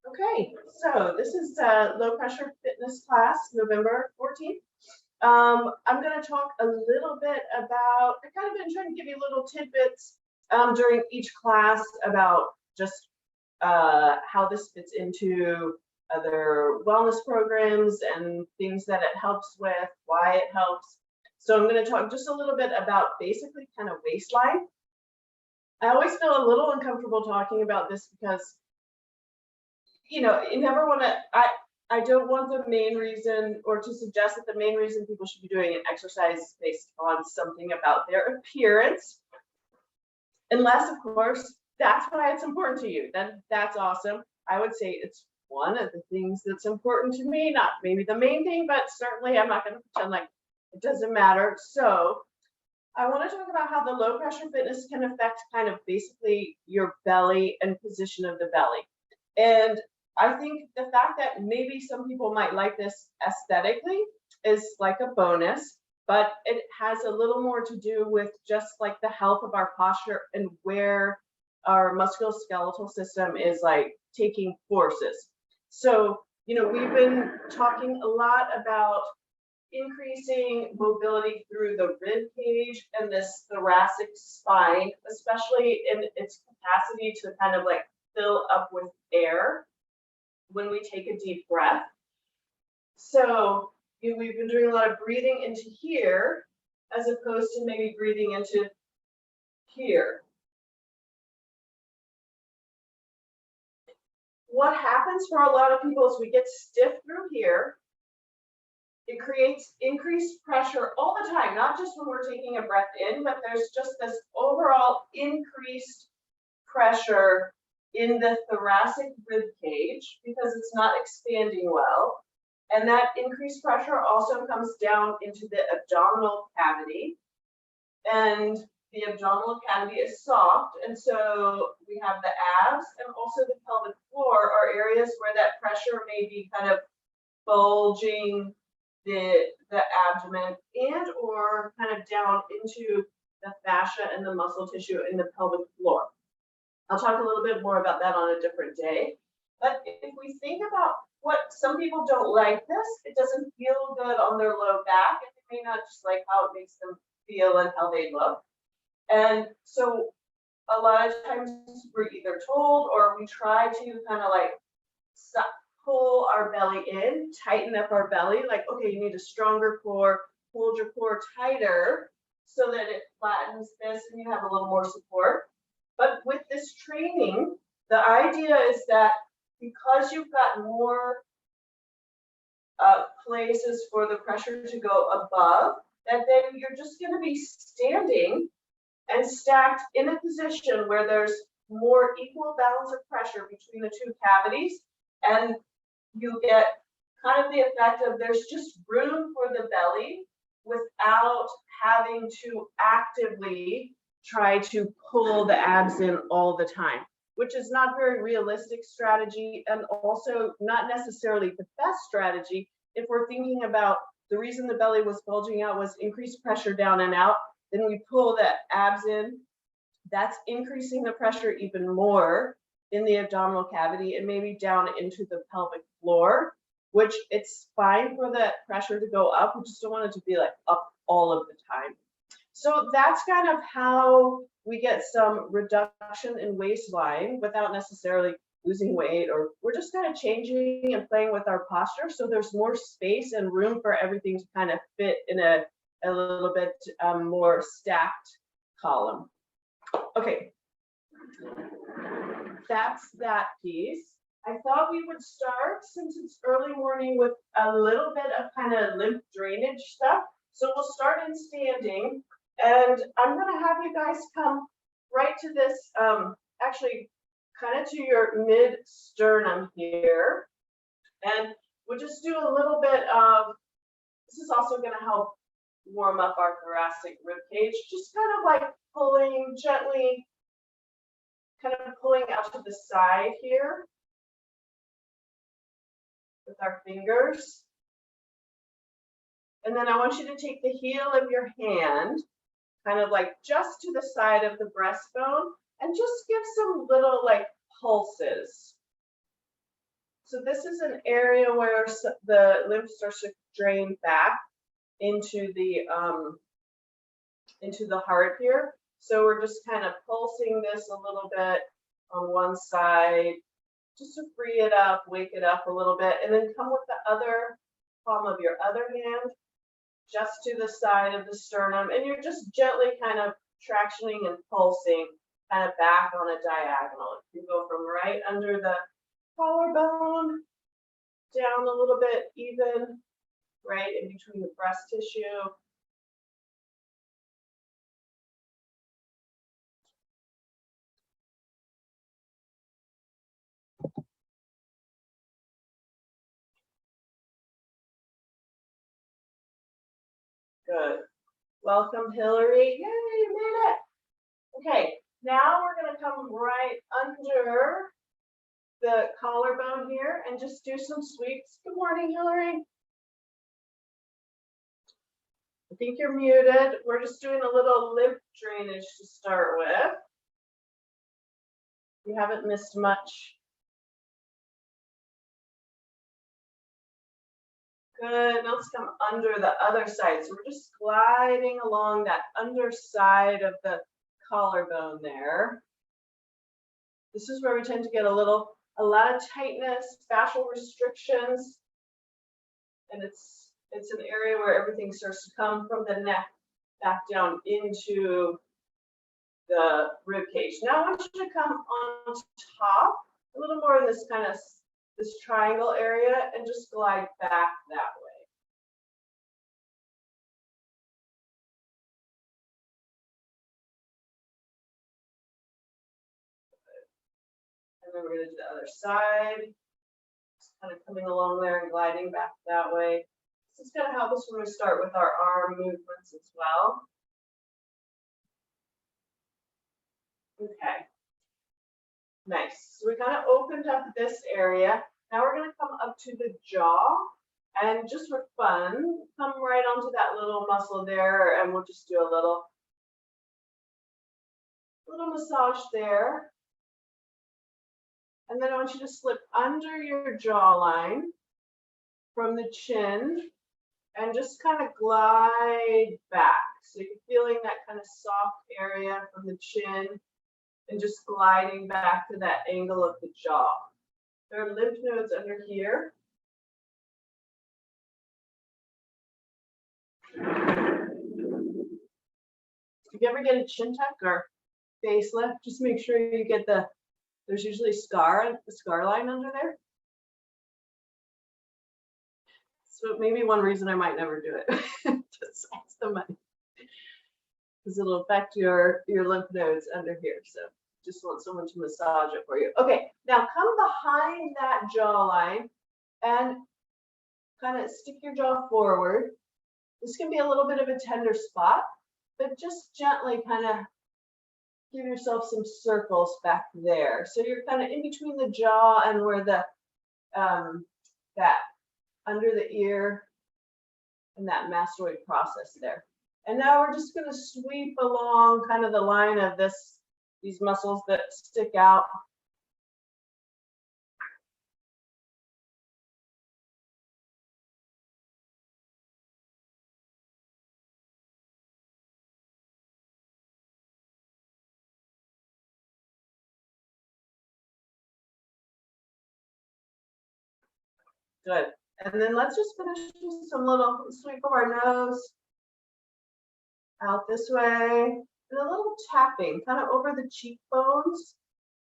Okay, so this is low pressure fitness class, November 14th. I'm going to talk a little bit about, I've kind of been trying to give you little tidbits during each class about just how this fits into other wellness programs and things that it helps with, why it helps. So I'm going to talk just a little bit about basically kind of waistline. I always feel a little uncomfortable talking about this because you never want to, I don't want the main reason or to suggest that the main reason people should be doing an exercise is based on something about their appearance. Unless, of course, that's why it's important to you. Then that's awesome. I would say it's one of the things that's important to me, not maybe the main thing, but certainly I'm not going to pretend like it doesn't matter. So I want to talk about how the low pressure fitness can affect kind of basically your belly and position of the belly. And I think the fact that maybe some people might like this aesthetically is like a bonus, but it has a little more to do with just like the health of our posture and where our musculoskeletal system is like taking forces. So, we've been talking a lot about increasing mobility through the rib cage and this thoracic spine, especially in its capacity to kind of like fill up with air when we take a deep breath. So we've been doing a lot of breathing into here as opposed to maybe breathing into here. What happens for a lot of people is we get stiff through here. It creates increased pressure all the time, not just when we're taking a breath in, but there's just this overall increased pressure in the thoracic rib cage because it's not expanding well. And that increased pressure also comes down into the abdominal cavity. And the abdominal cavity is soft. And so we have the abs and also the pelvic floor are areas where that pressure may be kind of bulging the abdomen and or kind of down into the fascia and the muscle tissue in the pelvic floor. I'll talk a little bit more about that on a different day. But if we think about what some people don't like this, it doesn't feel good on their low back, and they may not just like how it makes them feel and how they look. And so a lot of times we're either told or we try to kind of like pull our belly in, tighten up our belly, like, okay, you need a stronger core, hold your core tighter so that it flattens this and you have a little more support. But with this training, the idea is that because you've got more places for the pressure to go above, that then you're just going to be standing and stacked in a position where there's more equal balance of pressure between the two cavities, and you get kind of the effect of there's just room for the belly without having to actively try to pull the abs in all the time, which is not very realistic strategy and also not necessarily the best strategy if we're thinking about the reason the belly was bulging out was increased pressure down and out. Then we pull the abs in, that's increasing the pressure even more in the abdominal cavity and maybe down into the pelvic floor, which it's fine for that pressure to go up. We just don't want it to be like up all of the time. So that's kind of how we get some reduction in waistline without necessarily losing weight, or we're just kind of changing and playing with our posture. So there's more space and room for everything to kind of fit in a little bit more stacked column. Okay, that's that piece. I thought we would start, since it's early morning, with a little bit of kind of lymph drainage stuff. So we'll start in standing, and I'm going to have you guys come right to this, actually kind of to your mid-sternum here. And we'll just do a little bit of, this is also going to help warm up our thoracic rib cage, just kind of like pulling gently, kind of pulling out to the side here with our fingers. And then I want you to take the heel of your hand, kind of like just to the side of the breastbone, and just give some little like pulses. So this is an area where the lymph starts to drain back into the heart here. So we're just kind of pulsing this a little bit on one side, just to free it up, wake it up a little bit, and then come with the other palm of your other hand just to the side of the sternum, and you're just gently kind of tractioning and pulsing kind of back on a diagonal. You go from right under the collarbone down a little bit, even right in between the breast tissue. Good. Welcome, Hillary. Yay, you made it. Okay, now we're going to come right under the collarbone here and just do some sweeps. Good morning, Hillary. I think you're muted. We're just doing a little lymph drainage to start with. You haven't missed much. Good. Now let's come under the other side. So we're just gliding along that underside of the collarbone there. This is where we tend to get a lot of tightness, fascial restrictions, and it's an area where everything starts to come from the neck back down into the rib cage. Now I want you to come on top, a little more in this kind of this triangle area, and just glide back that way. And then we're going to do the other side. Just kind of coming along there and gliding back that way. This is going to help us when we start with our arm movements as well. Okay. Nice. So we kind of opened up this area. Now we're going to come up to the jaw, and just for fun, come right onto that little muscle there, and we'll just do a little massage there. And then I want you to slip under your jawline from the chin and just kind of glide back. So you're feeling that kind of soft area from the chin and just gliding back to that angle of the jaw. There are lymph nodes under here. If you ever get a chin tuck or facelift, just make sure you get there's usually the scar line under there. So maybe one reason I might never do it, besides the money, because it'll affect your lymph nodes under here. So just want someone to massage it for you. Okay, now come behind that jawline and kind of stick your jaw forward. This can be a little bit of a tender spot, but just gently kind of give yourself some circles back there. So you're kind of in between the jaw and where the that under the ear and that mastoid process there. And now we're just going to sweep along kind of the line of these muscles that stick out. Good. And then let's just finish with some little sweep of our nose out this way, and a little tapping kind of over the cheekbones.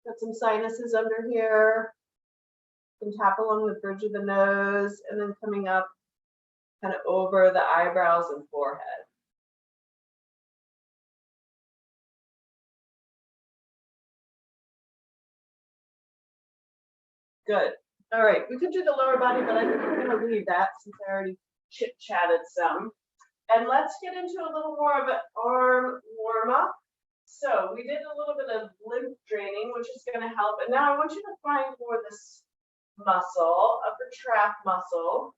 Got some sinuses under here. You can tap along the bridge of the nose and then coming up kind of over the eyebrows and forehead. Good. All right, we could do the lower body, but I think we're going to leave that since I already chit-chatted some. And let's get into a little more of an arm warm-up. So we did a little bit of lymph draining, which is going to help. And now I want you to find more this muscle, upper trap muscle,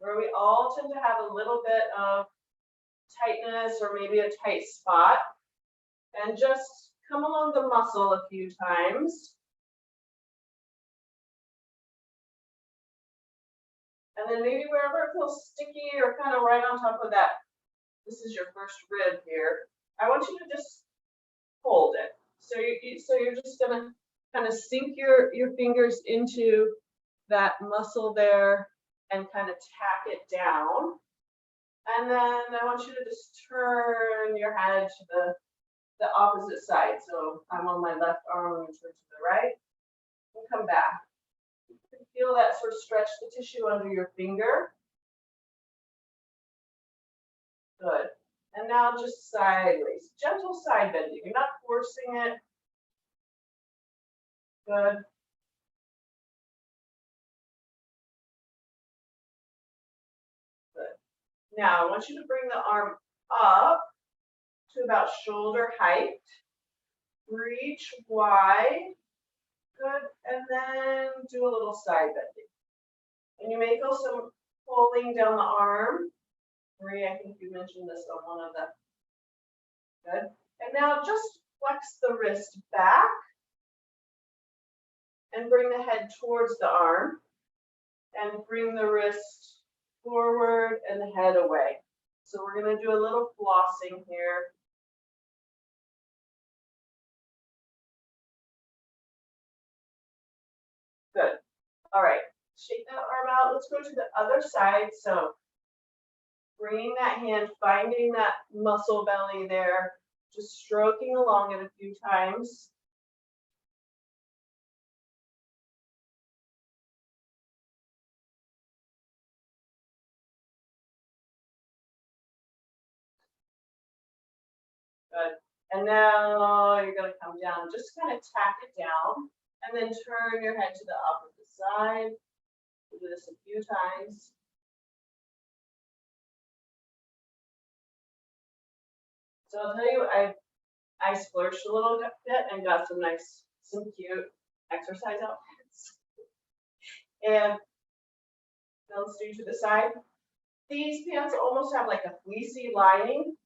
where we all tend to have a little bit of tightness or maybe a tight spot. And just come along the muscle a few times. And then maybe wherever it feels sticky or kind of right on top of that, this is your first rib here. I want you to just hold it. So you're just gonna kind of sink your fingers into that muscle there and kind of tack it down. And then I want you to just turn your head to the opposite side. So I'm on my left arm and turn to the right and come back. You can feel that sort of stretch the tissue under your finger. Good. And now just sideways, gentle side bending. You're not forcing it. Good. Good. Now I want you to bring the arm up to about shoulder height. Reach wide. Good. And then do a little side bending. And you may feel some pulling down the arm. Maria, I think you mentioned this on one of the. Good. And now just flex the wrist back and bring the head towards the arm and bring the wrist forward and the head away. So we're going to do a little flossing here. Good. All right. Shake that arm out. Let's go to the other side. So bringing that hand, finding that muscle belly there, just stroking along it a few times. Good. And now you're going to come down, just kind of tack it down, and then turn your head to the opposite side. We'll do this a few times. So I'll tell you, I splurged a little bit and got some cute exercise outfits. And let's do to the side. These pants almost have like a fleecy lining,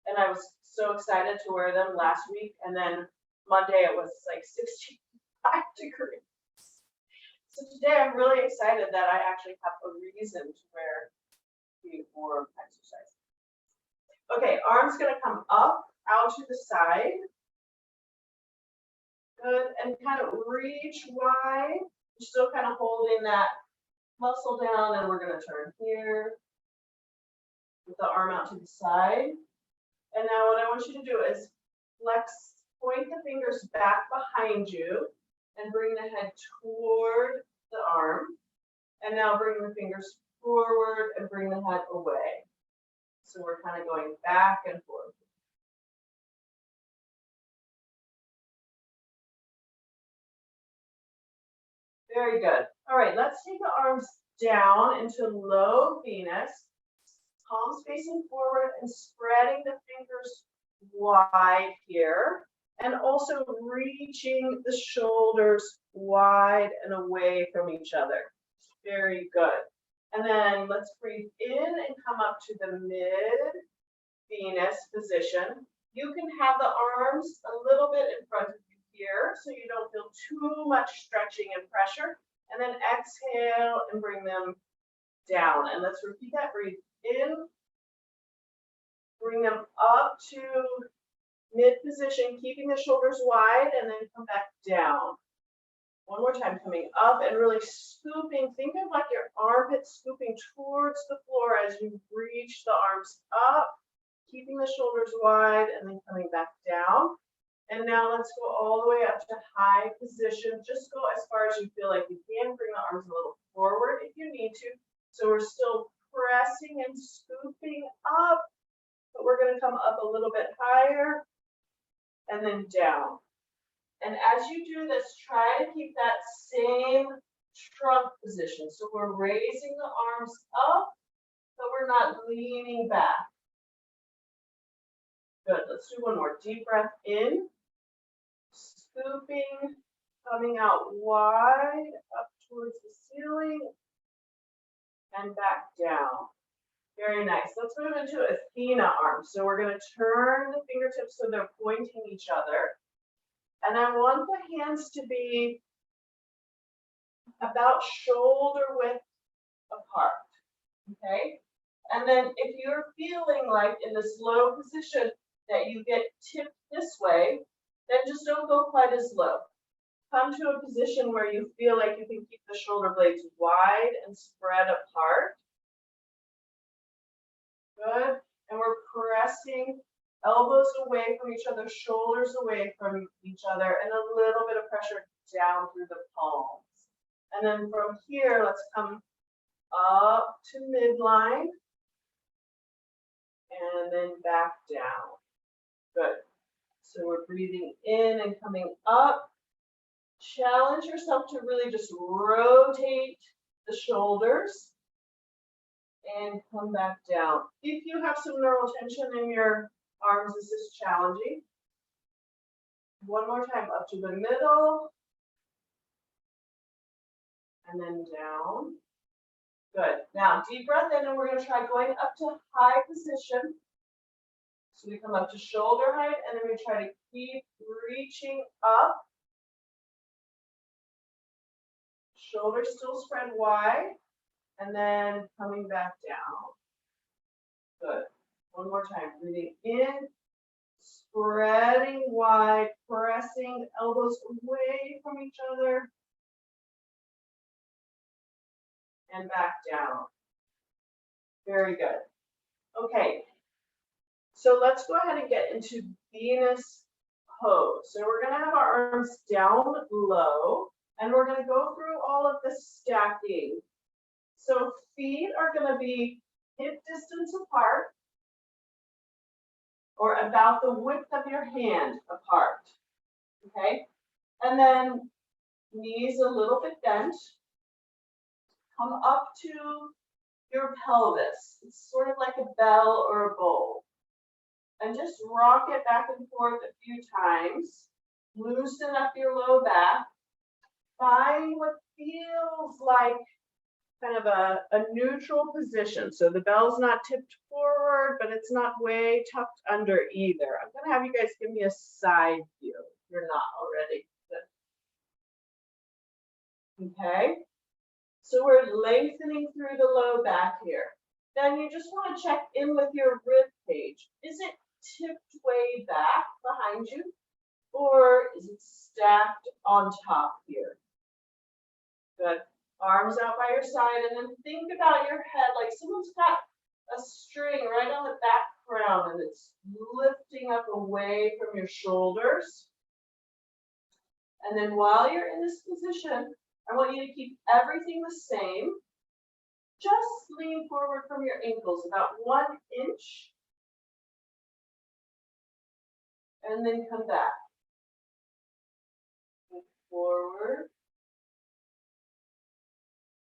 and I was so excited to wear them last week. And then Monday it was like 65 degrees. So today I'm really excited that I actually have a reason to wear the warm exercise. Okay, arms gonna come up, out to the side. Good, and kind of reach wide. You're still kind of holding that muscle down, and we're gonna turn here with the arm out to the side. And now what I want you to do is flex, point the fingers back behind you and bring the head toward the arm. And now bring the fingers forward and bring the head away. So we're kind of going back and forth. Very good. All right, let's take the arms down into low Venus. Palms facing forward and spreading the fingers wide here. And also reaching the shoulders wide and away from each other. Very good. And then let's breathe in and come up to the mid-Venus position. You can have the arms a little bit in front of you here so you don't feel too much stretching and pressure. And then exhale and bring them down. And let's repeat that. Breathe in. Bring them up to mid position, keeping the shoulders wide, and then come back down. One more time, coming up and really scooping. Think of like your armpit scooping towards the floor as you reach the arms up, keeping the shoulders wide, and then coming back down. And now let's go all the way up to high position. Just go as far as you feel like you can. Bring the arms a little forward if you need to. So we're still pressing and scooping up, but we're going to come up a little bit higher and then down. And as you do this, try to keep that same trunk position. So we're raising the arms up, but we're not leaning back. Good. Let's do one more. Deep breath in, scooping, coming out wide up towards the ceiling, and back down. Very nice. Let's move into Athena arms. So we're going to turn the fingertips so they're pointing each other. And I want the hands to be about shoulder width apart, okay? And then if you're feeling like in this low position that you get tipped this way, then just don't go quite as low. Come to a position where you feel like you can keep the shoulder blades wide and spread apart. Good. And we're pressing elbows away from each other, shoulders away from each other, and a little bit of pressure down through the palms. And then from here, let's come up to midline and then back down. Good. So we're breathing in and coming up. Challenge yourself to really just rotate the shoulders and come back down. If you have some neural tension in your arms, this is challenging. One more time, up to the middle and then down. Good. Now, deep breath in, and we're going to try going up to high position. So we come up to shoulder height, and then we try to keep reaching up. Shoulders still spread wide, and then coming back down. Good. One more time. Breathing in, spreading wide, pressing elbows away from each other, and back down. Very good. Okay. So let's go ahead and get into Venus pose. So we're going to have our arms down low, and we're going to go through all of the stacking. So feet are going to be hip distance apart, or about the width of your hand apart. Okay? And then knees a little bit bent. Come up to your pelvis. It's sort of like a bell or a bowl. And just rock it back and forth a few times. Loosen up your low back. Find what feels like kind of a neutral position. So the bell's not tipped forward, but it's not way tucked under either. I'm going to have you guys give me a side view if you're not already. Good. Okay. So we're lengthening through the low back here. Then you just want to check in with your rib cage. Is it tipped way back behind you, or is it stacked on top here? Good. Arms out by your side, and then think about your head like someone's got a string right on the back crown, and it's lifting up away from your shoulders. And then while you're in this position, I want you to keep everything the same. Just lean forward from your ankles about 1 inch. And then come back. Forward.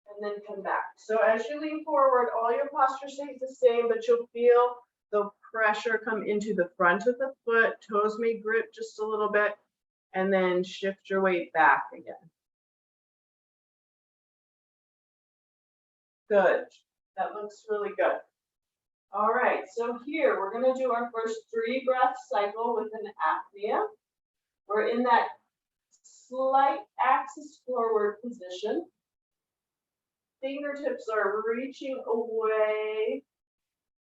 And then come back. So as you lean forward, all your posture stays the same, but you'll feel the pressure come into the front of the foot. Toes may grip just a little bit, and then shift your weight back again. Good. That looks really good. All right, so here we're going to do our first 3 breath cycle with an apnea. We're in that slight axis forward position. Fingertips are reaching away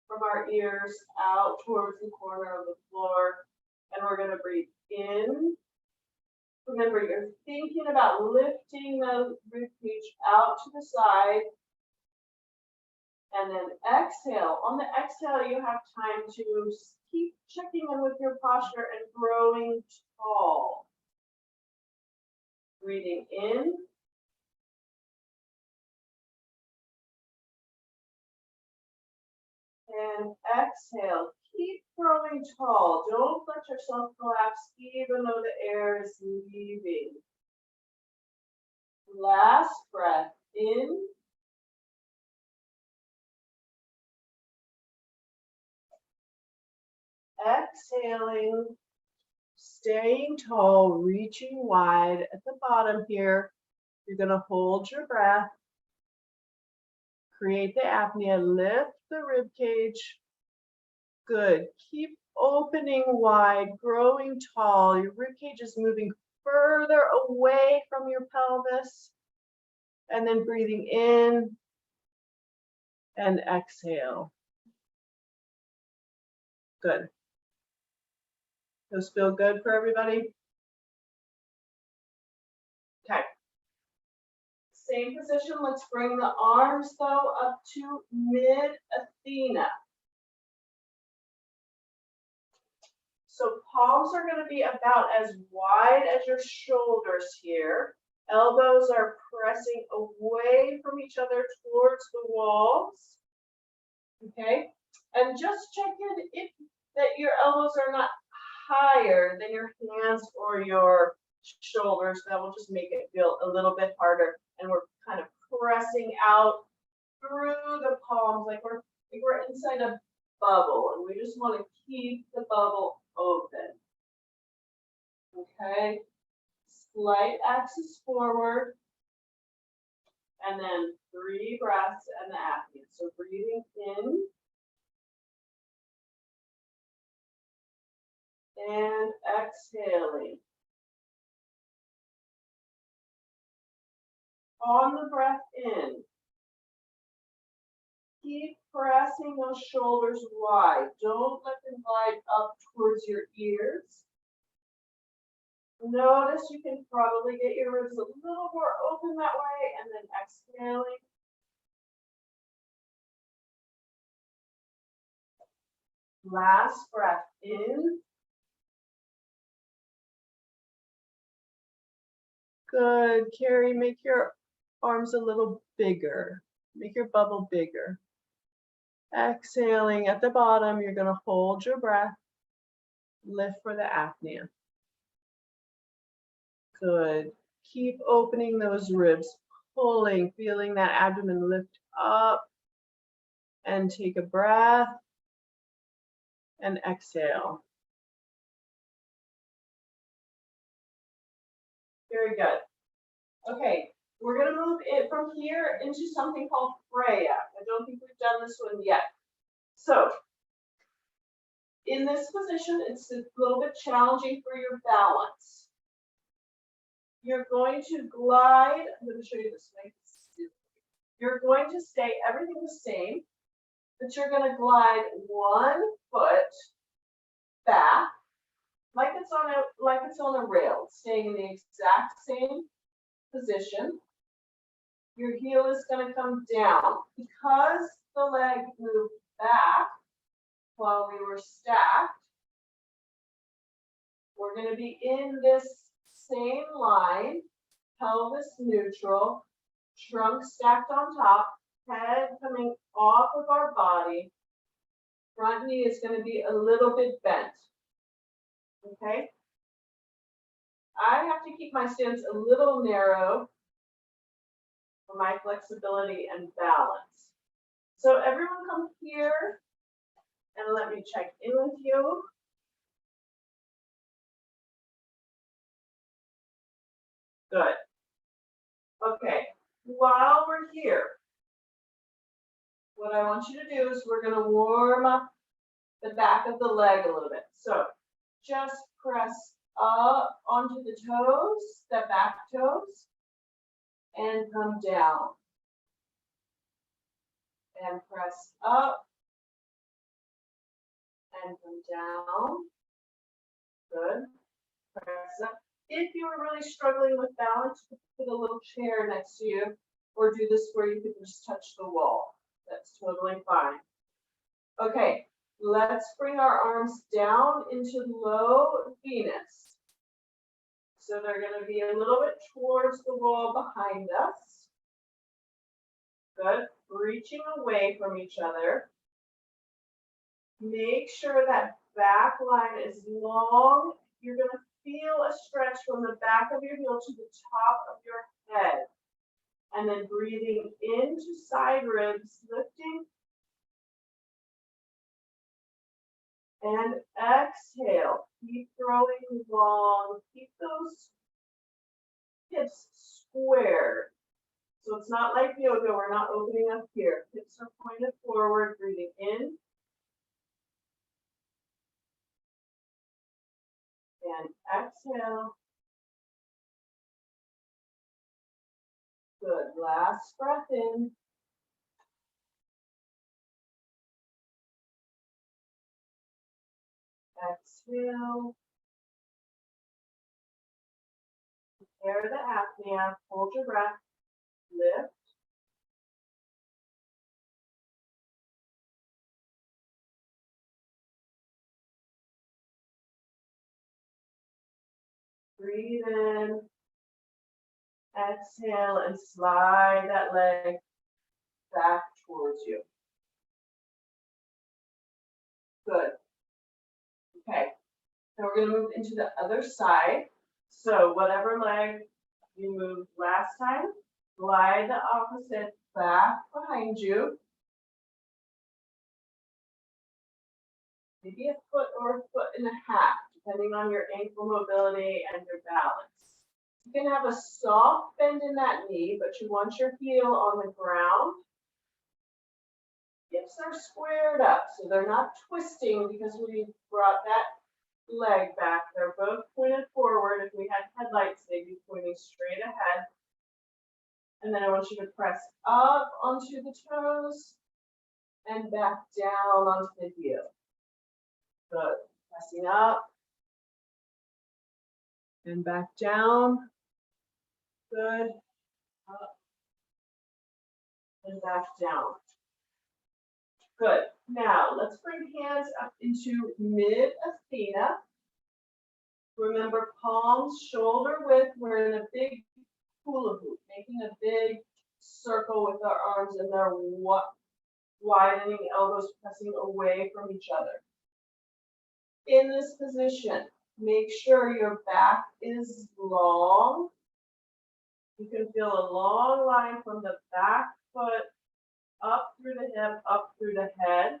from our ears out towards the corner of the floor. And we're going to breathe in. Remember, you're thinking about lifting the ribcage out to the side. And then exhale. On the exhale, you have time to keep checking in with your posture and growing tall. Breathing in. And exhale. Keep growing tall. Don't let yourself collapse even though the air is leaving. Last breath in. Exhaling, staying tall, reaching wide. At the bottom here, you're going to hold your breath, create the apnea, lift the rib cage. Good. Keep opening wide, growing tall. Your rib cage is moving further away from your pelvis. And then breathing in and exhale. Good. Those feel good for everybody? Okay. Same position. Let's bring the arms though up to mid Athena. So palms are going to be about as wide as your shoulders here. Elbows are pressing away from each other towards the walls. Okay. And just check in if that your elbows are not higher than your hands or your shoulders. That will just make it feel a little bit harder. And we're kind of pressing out through the palms like we're inside a bubble, and we just want to keep the bubble open. Okay, slight axis forward, and then 3 breaths and the apnea. So breathing in and exhaling. On the breath in, keep pressing those shoulders wide. Don't let them glide up towards your ears. Notice you can probably get your ribs a little more open that way, and then exhaling. Last breath in. Good, Carrie, make your arms a little bigger. Make your bubble bigger. Exhaling at the bottom, you're gonna hold your breath. Lift for the apnea. Good. Keep opening those ribs, pulling, feeling that abdomen lift up. And take a breath. And exhale. Very good. Okay, we're going to move it from here into something called Freya. I don't think we've done this one yet. So, in this position, it's a little bit challenging for your balance. You're going to glide. I'm going to show you this way. You're going to stay everything the same, but you're going to glide 1 foot back like it's on a rail, staying in the exact same position. Your heel is going to come down. Because the leg moved back while we were stacked, we're going to be in this same line, pelvis neutral, trunk stacked on top, head coming off of our body. Front knee is going to be a little bit bent. Okay? I have to keep my stance a little narrow for my flexibility and balance. So everyone come here and let me check in with you. Good. Okay, while we're here, what I want you to do is we're going to warm up the back of the leg a little bit. So just press up onto the toes, the back toes, and come down. And press up and come down. Good. Press up. If you are really struggling with balance, put a little chair next to you, or do this where you can just touch the wall. That's totally fine. Okay, let's bring our arms down into low Venus. So they're going to be a little bit towards the wall behind us. Good. Reaching away from each other. Make sure that back line is long. You're going to feel a stretch from the back of your heel to the top of your head. And then breathing into side ribs, lifting. And exhale. Keep throwing long. Keep those hips squared. So it's not like yoga. We're not opening up here. Hips are pointed forward. Breathing in. And exhale. Good. Last breath in. exhale. Prepare the apnea, hold your breath, lift. Breathe in, exhale, and slide that leg back towards you. Good. Okay, now we're going to move into the other side. So whatever leg you moved last time, slide the opposite back behind you. Maybe a foot or a foot and a half, depending on your ankle mobility and your balance. You can have a soft bend in that knee, but you want your heel on the ground. Hips are squared up, so they're not twisting because we brought that leg back. They're both pointed forward. If we had headlights, they'd be pointing straight ahead. And then I want you to press up onto the toes and back down onto the heel. Good. Pressing up and back down. Good. Up and back down. Good. Now let's bring hands up into mid athena. Remember, palms shoulder width. We're in a big hula hoop, making a big circle with our arms, and they're widening, elbows pressing away from each other. In this position, make sure your back is long. You can feel a long line from the back foot up through the hip, up through the head.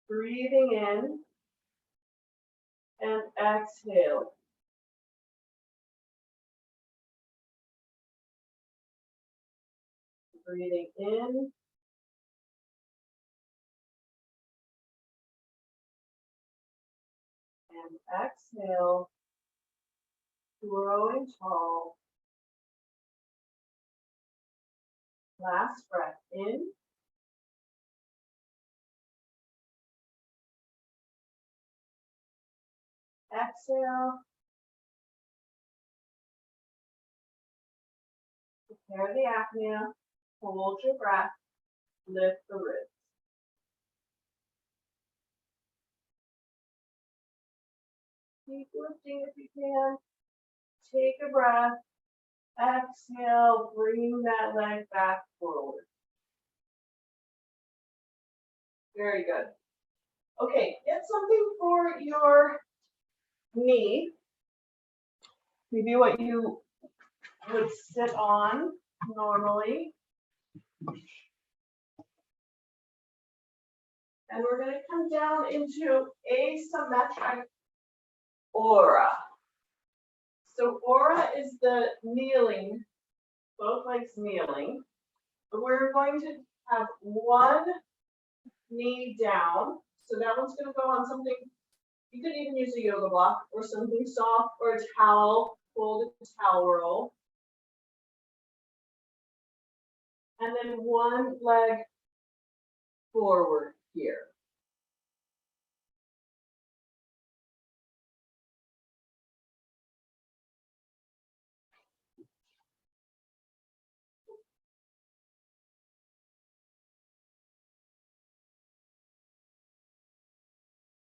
Breathing in and exhale. Breathing in and exhale. Growing tall. Last breath in. Exhale. Prepare the apnea. Hold your breath. Lift the ribs. Keep lifting if you can. Take a breath. Exhale. Bring that leg back forward. Very good. Okay, get something for your knee. Maybe what you would sit on normally. And we're going to come down into asymmetric aura. So aura is the kneeling, both legs kneeling. But we're going to have one knee down. So that one's going to go on something. You could even use a yoga block or something soft or a towel, folded towel roll. And then one leg forward here.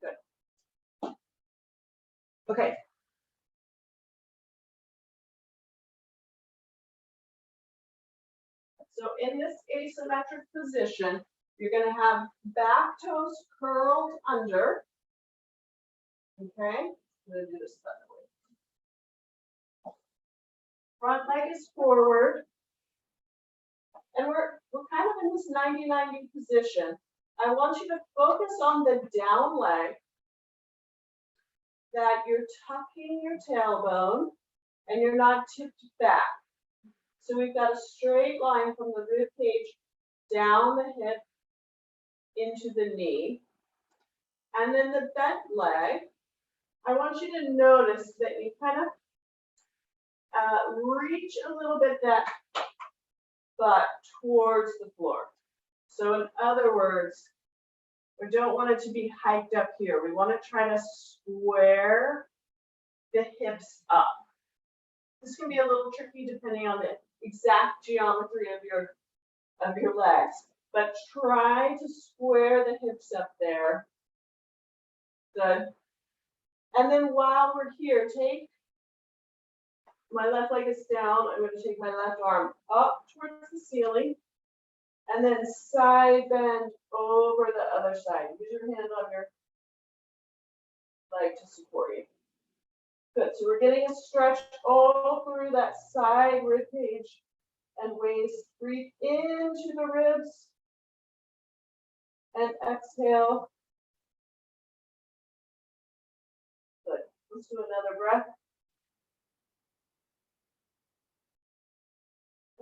Good. Okay. So in this asymmetric position, you're going to have back toes curled under. Okay, I'm going to do this the other way. Front leg is forward. And we're kind of in this 90-90 position. I want you to focus on the down leg, that you're tucking your tailbone and you're not tipped back. So we've got a straight line from the rib cage down the hip into the knee. And then the bent leg, I want you to notice that you kind of reach a little bit that butt towards the floor. So in other words, We don't want it to be hiked up here. We want to try to square the hips up. This can be a little tricky depending on the exact geometry of your legs, but try to square the hips up there. Good. And then while we're here, take my left leg is down. I'm going to take my left arm up towards the ceiling and then side bend over the other side. Use your hand on your leg to support you. Good. So we're getting a stretch all through that side rib cage and waist. Breathe into the ribs and exhale. Good. Let's do another breath.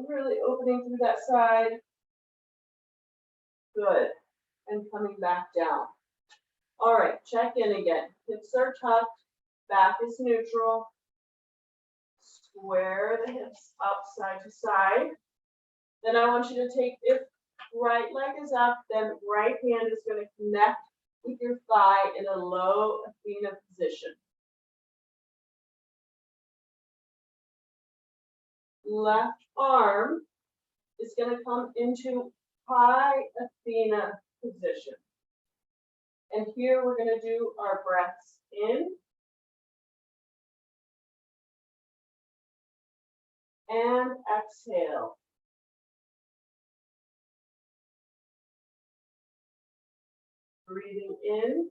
Really opening through that side. Good. And coming back down. All right, check in again. Hips are tucked, back is neutral. Square the hips up side to side. Then I want you to take, if right leg is up, then right hand is going to connect with your thigh in a low athena position. Left arm is going to come into high athena position. And here we're going to do our breaths in and exhale. Breathing in.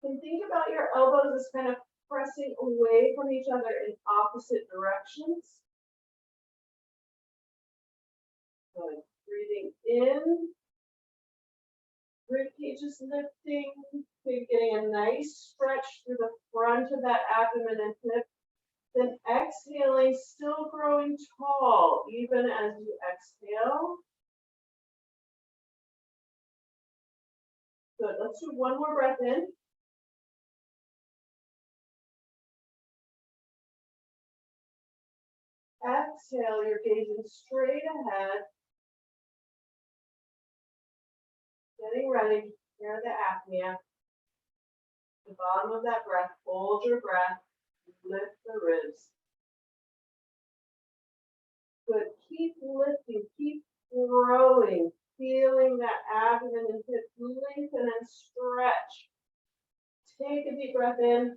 And think about your elbows as kind of pressing away from each other in opposite directions. Good. Breathing in. Rib cage is lifting. You're getting a nice stretch through the front of that abdomen and hip. Then exhaling, still growing tall, even as you exhale. Good. Let's do one more breath in. Exhale, you're gazing straight ahead. Getting ready to prepare the apnea. The bottom of that breath, hold your breath, lift the ribs. Good. Keep lifting, keep growing, feeling that abdomen and hip lengthen and stretch. Take a deep breath in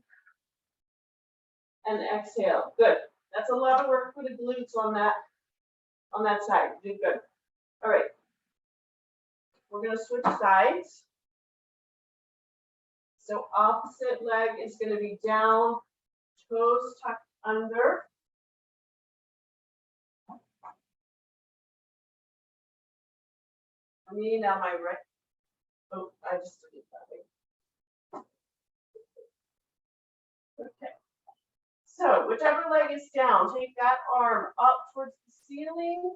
and exhale. Good. That's a lot of work for the glutes on that side. You did good. All right. We're going to switch sides. So opposite leg is going to be down, toes tucked under. For me, now my right. Oh, I just did it that way. Okay. So whichever leg is down, take that arm up towards the ceiling.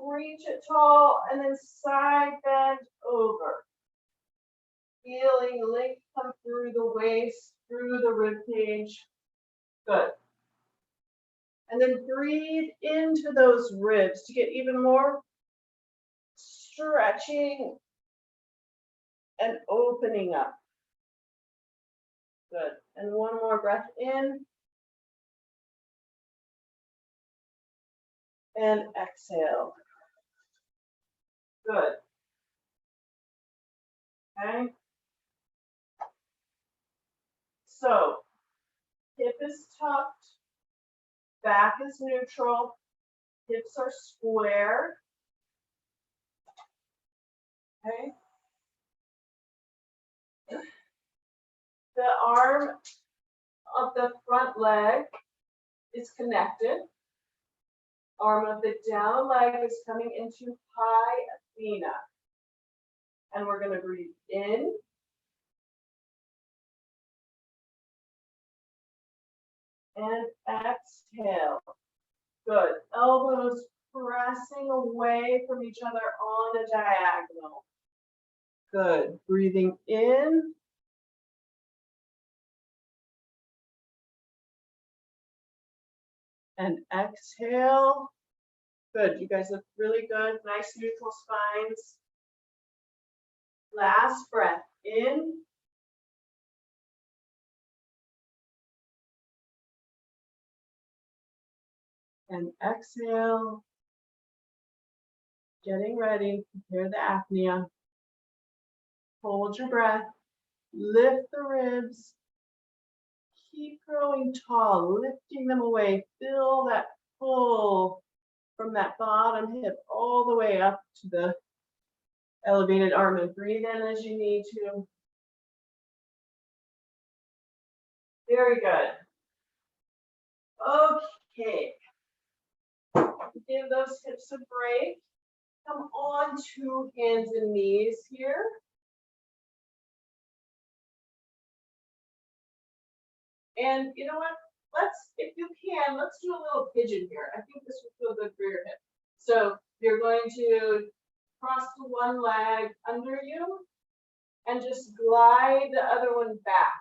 Reach it tall and then side bend over. Feeling length come through the waist, through the rib cage. Good. And then breathe into those ribs to get even more stretching and opening up. Good. And one more breath in. And exhale. Good. Okay. So, hip is tucked, back is neutral, hips are square. Okay. The arm of the front leg is connected. Arm of the down leg is coming into high athena. And we're going to breathe in. And exhale. Good. Elbows pressing away from each other on a diagonal. Good. Breathing in. And exhale. Good. You guys look really good. Nice neutral spines. Last breath in. And exhale. Getting ready, prepare the apnea. Hold your breath, lift the ribs. Keep growing tall, lifting them away. Feel that pull from that bottom hip all the way up to the elevated arm, and breathe in as you need to. Very good. Okay. Give those hips a break. Come on to hands and knees here. And you know what? If you can, let's do a little pigeon here. I think this will feel good for your hip. So you're going to cross the one leg under you and just glide the other one back.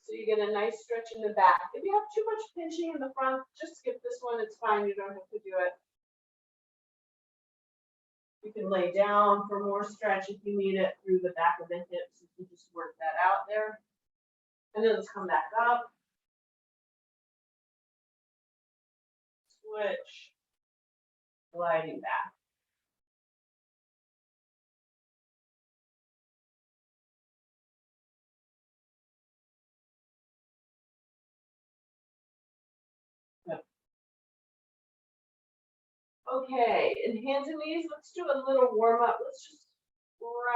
So you get a nice stretch in the back. If you have too much pinching in the front, just skip this one. It's fine. You don't have to do it. You can lay down for more stretch if you need it through the back of the hips. You can just work that out there. And then let's come back up. Switch. Gliding back. Good. Okay, in hands and knees, let's do a little warm up. Let's just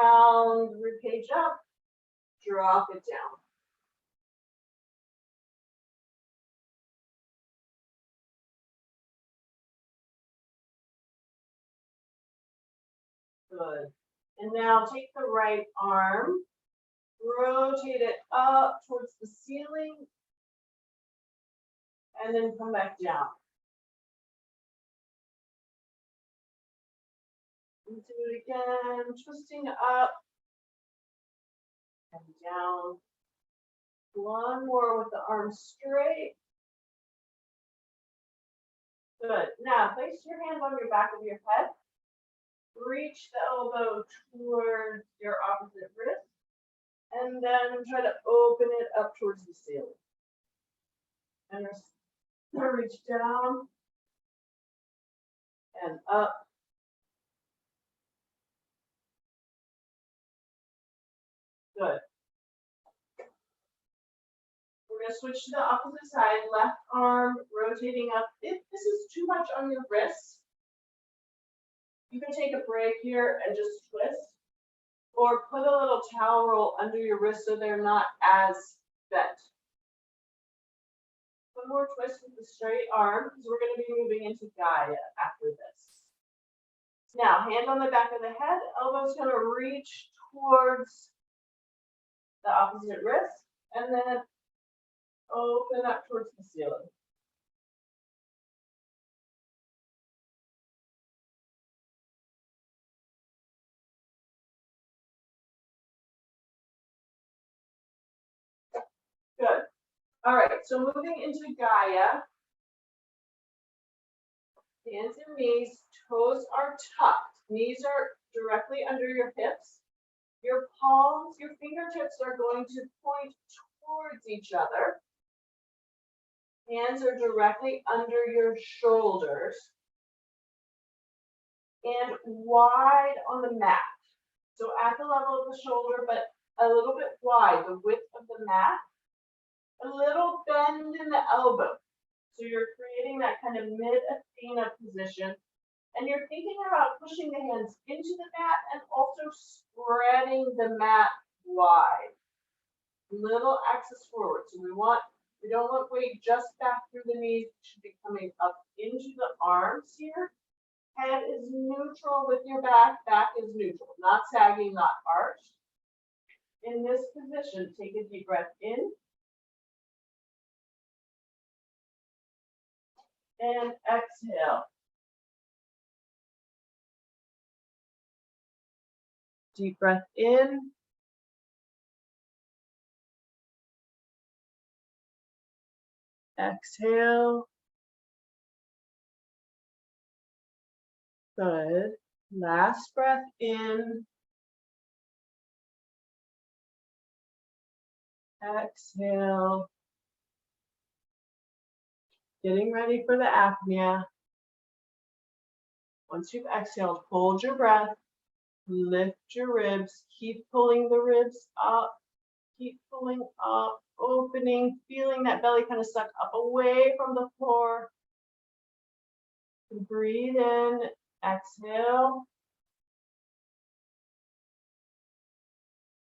round rib cage up, drop it down. Good. And now take the right arm, rotate it up towards the ceiling, and then come back down. And do it again, twisting up and down. One more with the arms straight. Good. Now place your hand on your back of your head. Reach the elbow towards your opposite wrist. And then try to open it up towards the ceiling. And reach down and up. Good. We're going to switch to the opposite side. Left arm rotating up. If this is too much on your wrists, you can take a break here and just twist. Or put a little towel roll under your wrist so they're not as bent. One more twist with the straight arm, because we're going to be moving into Gaia after this. Now, hand on the back of the head, elbows going to reach towards the opposite wrist, and then open up towards the ceiling. Good. All right, so moving into Gaia. Hands and knees, toes are tucked. Knees are directly under your hips. Your palms, your fingertips are going to point towards each other. Hands are directly under your shoulders. And wide on the mat. So at the level of the shoulder, but a little bit wide, the width of the mat. A little bend in the elbow. So you're creating that kind of mid-athena position. And you're thinking about pushing the hands into the mat and also spreading the mat wide. Little axis forward. So we don't want weight just back through the knees. It should be coming up into the arms here. Head is neutral with your back. Back is neutral. Not sagging, not arched. In this position, take a deep breath in. And exhale. Deep breath in. Exhale. Good. Last breath in. Exhale. Getting ready for the apnea. Once you've exhaled, hold your breath. Lift your ribs. Keep pulling the ribs up. Keep pulling up, opening, feeling that belly kind of suck up away from the floor. Breathe in, exhale.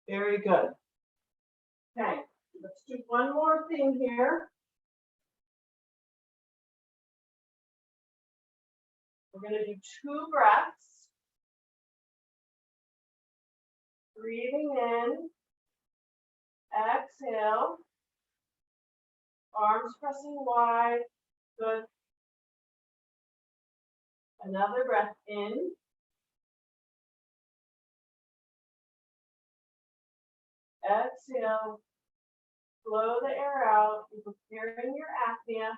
Very good. Okay, let's do one more thing here. We're going to do 2 breaths. Breathing in, exhale. Arms pressing wide. Good. Another breath in. Exhale. Blow the air out. You're preparing your apnea.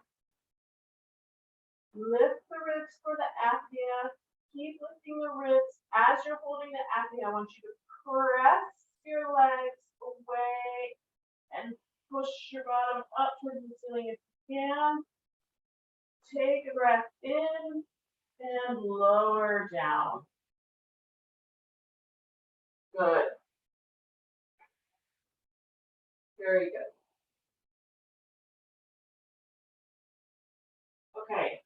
Lift the ribs for the apnea. Keep lifting the ribs. As you're holding the apnea, I want you to press your legs away and push your bottom up towards the ceiling if you can. Take a breath in and lower down. Good. Very good. Okay.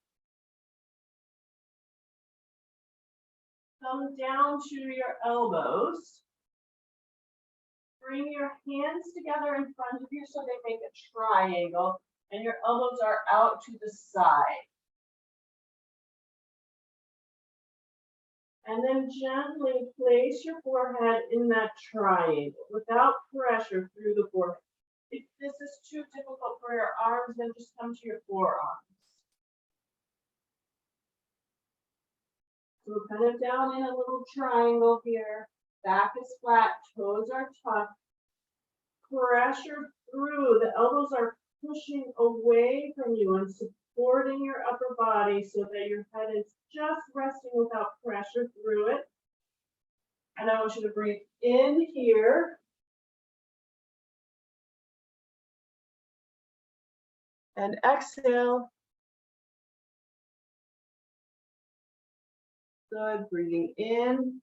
Come down to your elbows. Bring your hands together in front of you so they make a triangle, and your elbows are out to the side. And then gently place your forehead in that triangle without pressure through the forehead. If this is too difficult for your arms, then just come to your forearms. So we're kind of down in a little triangle here. Back is flat, toes are tucked. Pressure through. The elbows are pushing away from you and supporting your upper body so that your head is just resting without pressure through it. And I want you to breathe in here. And exhale. Good. Breathing in.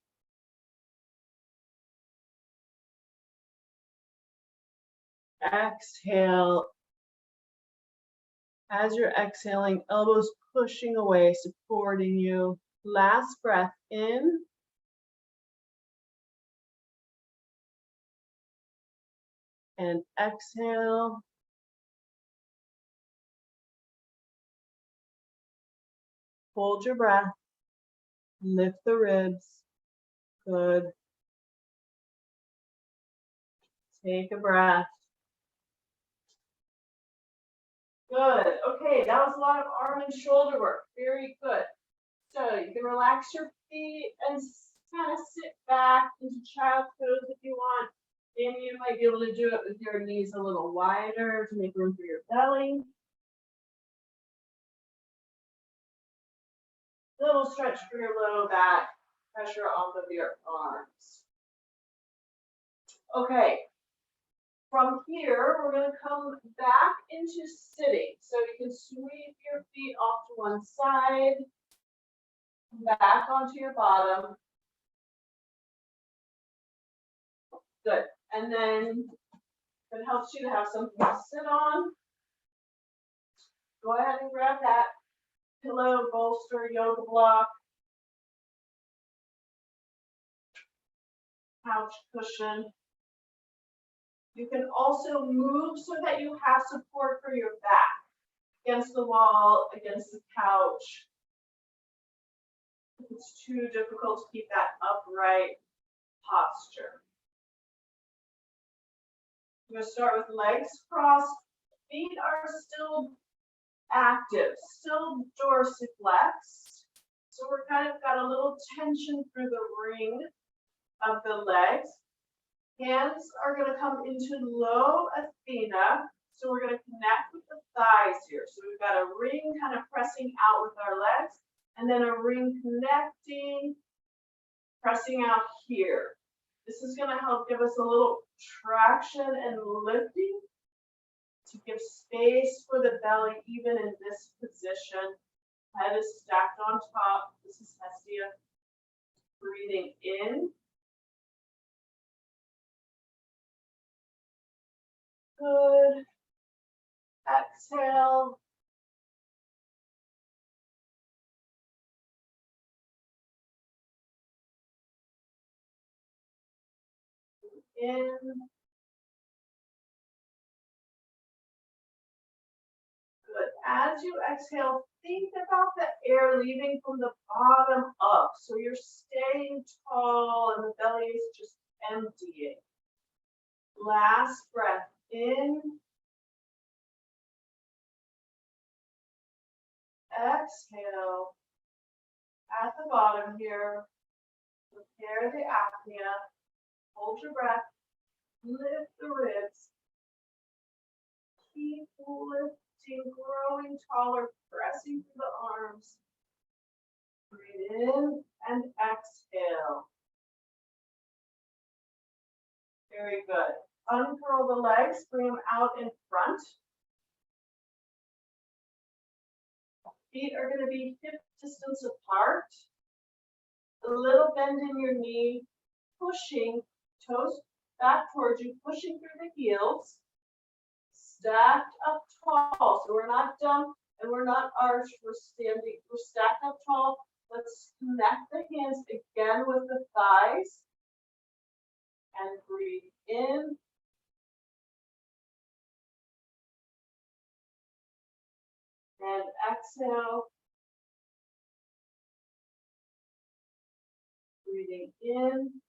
Exhale. As you're exhaling, elbows pushing away, supporting you. Last breath in. And exhale. Hold your breath. Lift the ribs. Good. Take a breath. Good. Okay, that was a lot of arm and shoulder work. Very good. So you can relax your feet and kind of sit back into child's pose if you want. And you might be able to do it with your knees a little wider to make room for your belly. Little stretch for your low back, pressure off of your arms. Okay. From here, we're going to come back into sitting. So you can sweep your feet off to one side, back onto your bottom. Good. And then if it helps you to have something to sit on, go ahead and grab that pillow, bolster, yoga block, couch cushion. You can also move so that you have support for your back against the wall, against the couch. If it's too difficult to keep that upright posture. I'm going to start with legs crossed. Feet are still active, still dorsiflexed. So we're kind of got a little tension through the ring of the legs. Hands are going to come into low athena. So we're going to connect with the thighs here. So we've got a ring kind of pressing out with our legs, and then a ring connecting pressing out here. This is going to help give us a little traction and lifting to give space for the belly even in this position. Head is stacked on top. This is Hestia. Breathing in. Good. Exhale. In. Good. As you exhale, think about the air leaving from the bottom up. So you're staying tall and the belly is just emptying. Last breath in. Exhale. At the bottom here, prepare the apnea. Hold your breath. Lift the ribs. Keep lifting, growing taller, pressing through the arms. Breathe in and exhale. Very good. Uncurl the legs, bring them out in front. Feet are going to be hip distance apart. A little bend in your knee, pushing toes back towards you, pushing through the heels. Stacked up tall. So we're not done and we're not arched. We're standing. We're stacked up tall. Let's connect the hands again with the thighs. And breathe in. And exhale. Breathing in.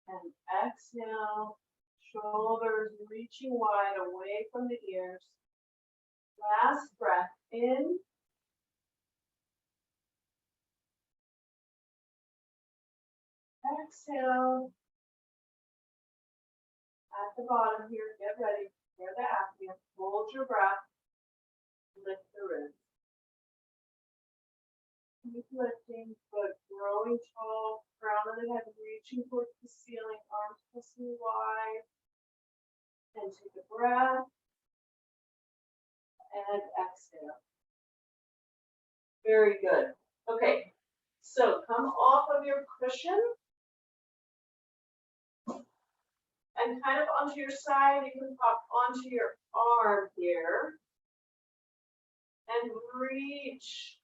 And exhale. Shoulders reaching wide away from the ears. Last breath in. Exhale. At the bottom here, get ready. Prepare the apnea. Hold your breath. Lift the ribs. Keep lifting, but growing tall. Crown of the head reaching towards the ceiling. Arms pushing wide. And take a breath. And exhale. Very good. Okay. So come off of your cushion. And kind of onto your side, you can pop onto your arm here. And reach,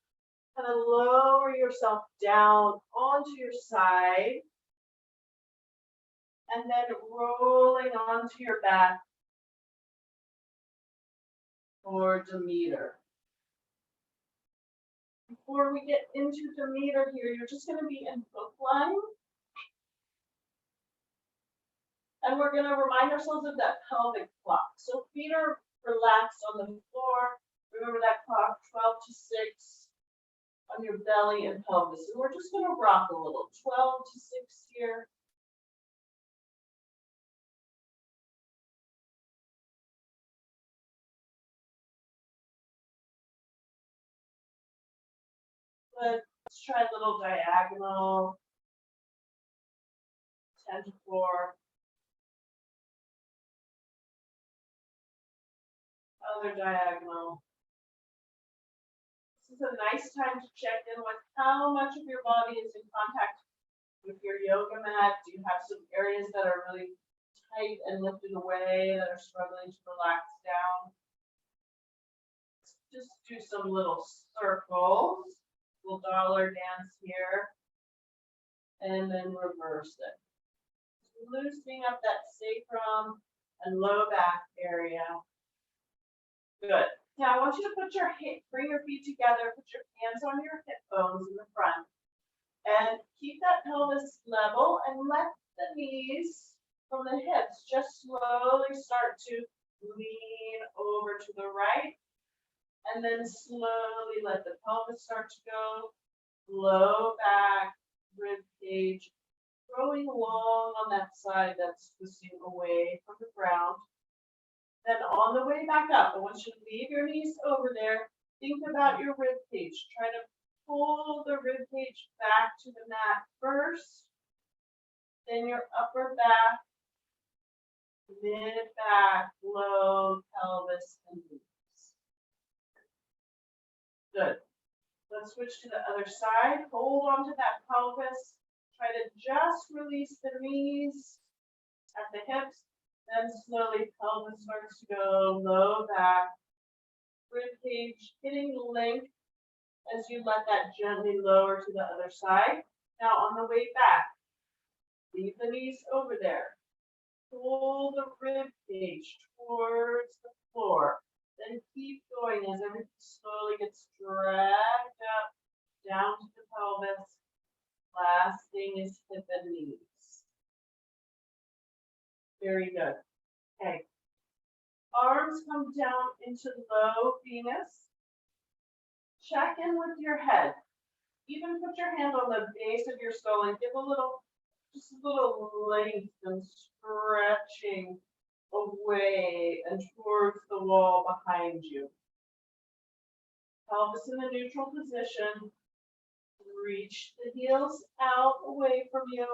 kind of lower yourself down onto your side. And then rolling onto your back for Demeter. Before we get into Demeter here, you're just going to be in hook line. And we're going to remind ourselves of that pelvic clock. So feet are relaxed on the floor. Remember that clock, 12 to 6 on your belly and pelvis. And we're just going to rock a little, 12 to 6 here. Let's try a little diagonal, 10 to 4. Other diagonal. This is a nice time to check in with how much of your body is in contact with your yoga mat. Do you have some areas that are really tight and lifted away that are struggling to relax down? Just do some little circles, little dollar dance here, and then reverse it. Loosening up that sacrum and low back area. Good. Now I want you to put your bring your feet together, put your hands on your hip bones in the front, and keep that pelvis level and let the knees from the hips just slowly start to lean over to the right, and then slowly let the pelvis start to go low back, rib cage, growing long on that side that's twisting away from the ground. Then on the way back up, I want you to leave your knees over there Think about your rib cage. Try to pull the rib cage back to the mat first, then your upper back, mid back, low pelvis, and glutes. Good. Let's switch to the other side. Hold on to that pelvis. Try to just release the knees at the hips. Then slowly pelvis starts to go low back. Rib cage hitting length as you let that gently lower to the other side. Now on the way back, leave the knees over there. Pull the rib cage towards the floor. Then keep going as everything slowly gets dragged up down to the pelvis. Last thing is hip and knees. Very good. Okay. Arms come down into low Venus. Check in with your head. Even put your hand on the base of your skull and give a little, just a little length and stretching away and towards the wall behind you. Pelvis in a neutral position. Reach the heels out away from you.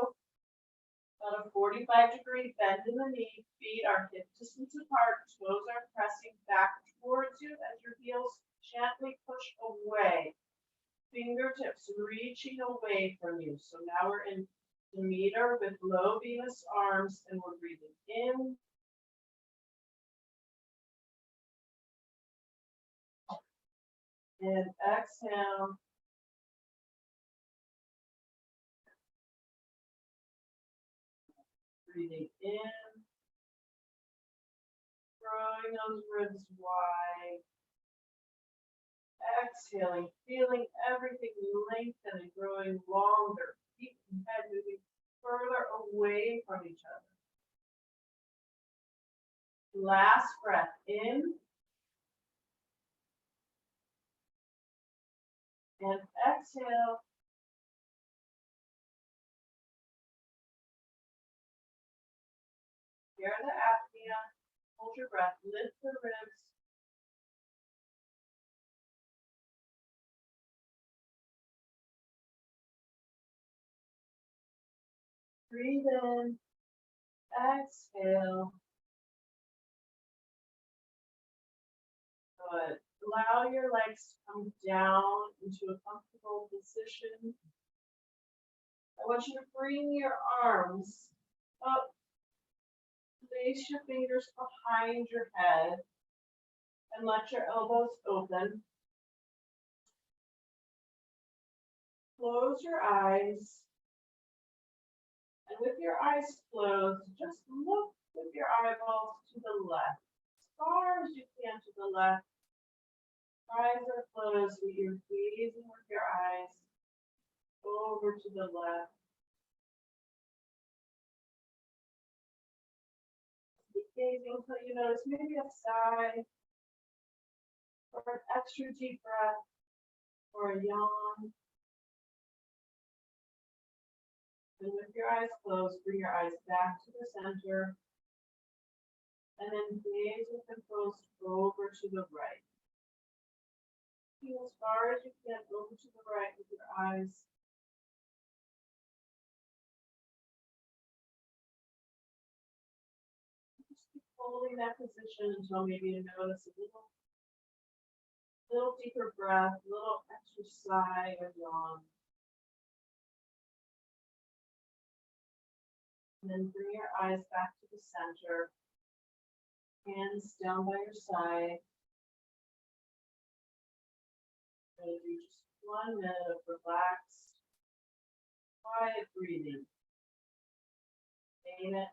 About a 45-degree bend in the knee. Feet are hip distance apart. Toes are pressing back towards you as your heels gently push away. Fingertips reaching away from you. So now we're in Demeter with low Venus arms and we're breathing in. And exhale. Breathing in. Throwing those ribs wide. Exhaling, feeling everything lengthen and growing longer. Feet and head moving further away from each other. Last breath in. And exhale. Here the apnea. Hold your breath. Lift the ribs. Breathe in. Exhale. Good. Allow your legs to come down into a comfortable position. I want you to bring your arms up. Place your fingers behind your head and let your elbows open. Close your eyes. And with your eyes closed, just look with your eyeballs to the left. As far as you can to the left. Eyes are closed, but you're gazing with your eyes over to the left. Keep gazing until you notice maybe a sigh, or an extra deep breath, or a yawn. And with your eyes closed, bring your eyes back to the center. And then gaze with them closed over to the right. As far as you can over to the right with your eyes. Just keep holding that position until maybe you notice a little deeper breath, a little extra sigh or yawn. And then bring your eyes back to the center. Hands down by your side. Going to do just 1 minute of relaxed, quiet breathing. Name it.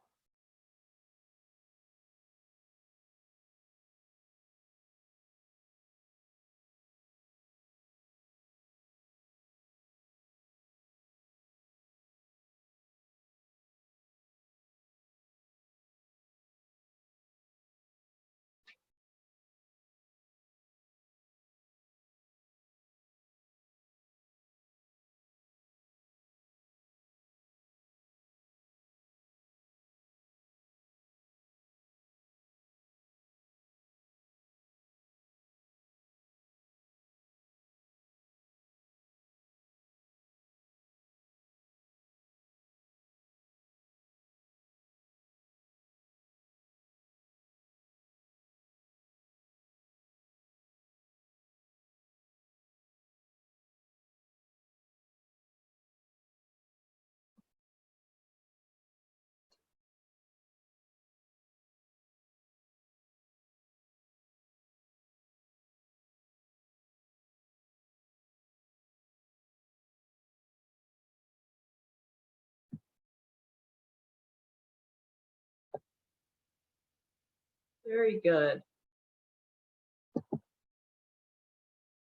Very good.